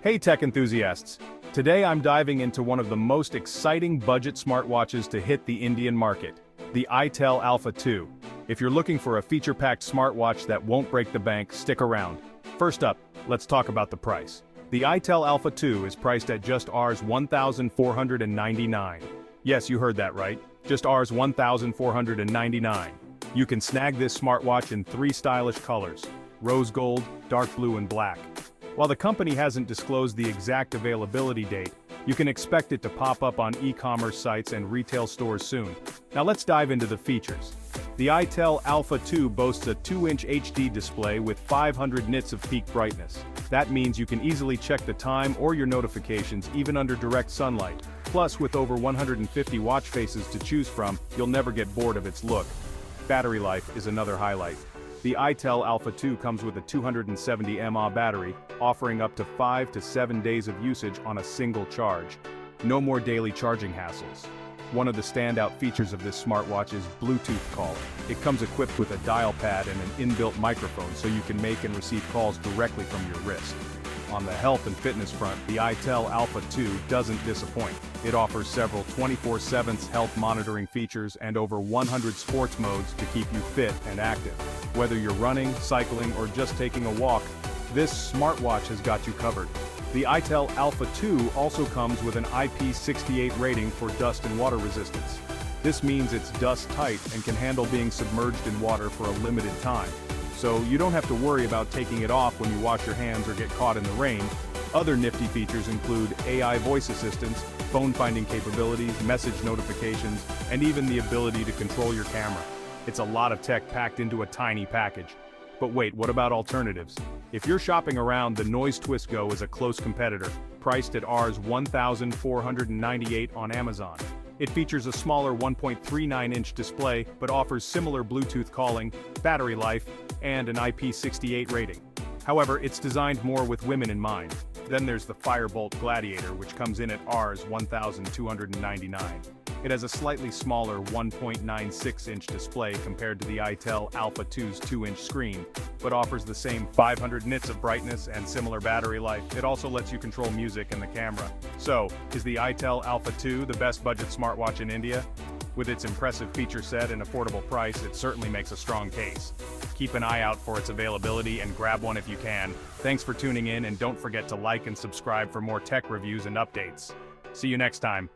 Hey tech enthusiasts! Today I'm diving into one of the most exciting budget smartwatches to hit the Indian market, the itel Alpha 2. If you're looking for a feature-packed smartwatch that won't break the bank, stick around. First up, let's talk about the price. The itel Alpha 2 is priced at just Rs 1,499. Yes, you heard that right, just Rs 1,499. You can snag this smartwatch in 3 stylish colors: rose gold, dark blue and black. While the company hasn't disclosed the exact availability date, you can expect it to pop up on e-commerce sites and retail stores soon. Now let's dive into the features. The itel Alpha 2 boasts a 2-inch HD display with 500 nits of peak brightness. That means you can easily check the time or your notifications even under direct sunlight. Plus, with over 150 watch faces to choose from, you'll never get bored of its look. Battery life is another highlight. The itel Alpha 2 comes with a 270 mAh battery, offering up to 5 to 7 days of usage on a single charge. No more daily charging hassles. One of the standout features of this smartwatch is Bluetooth calling. It comes equipped with a dial pad and an inbuilt microphone so you can make and receive calls directly from your wrist. On the health and fitness front, the itel Alpha 2 doesn't disappoint. It offers several 24/7 health monitoring features and over 100 sports modes to keep you fit and active. Whether you're running, cycling, or just taking a walk, this smartwatch has got you covered. The itel Alpha 2 also comes with an IP68 rating for dust and water resistance. This means it's dust tight and can handle being submerged in water for a limited time. So you don't have to worry about taking it off when you wash your hands or get caught in the rain. Other nifty features include AI voice assistance, phone finding capabilities, message notifications, and even the ability to control your camera. It's a lot of tech packed into a tiny package. But wait, what about alternatives? If you're shopping around, the Noise Twist Go is a close competitor, priced at Rs 1,498 on Amazon. It features a smaller 1.39-inch display, but offers similar Bluetooth calling, battery life, and an IP68 rating. However, it's designed more with women in mind. Then there's the Firebolt Gladiator, which comes in at Rs 1,299. It has a slightly smaller 1.96-inch display compared to the itel Alpha 2's 2-inch screen, but offers the same 500 nits of brightness and similar battery life. It also lets you control music and the camera. So, is the itel Alpha 2 the best budget smartwatch in India? With its impressive feature set and affordable price, it certainly makes a strong case. Keep an eye out for its availability and grab one if you can. Thanks for tuning in, and don't forget to like and subscribe for more tech reviews and updates. See you next time.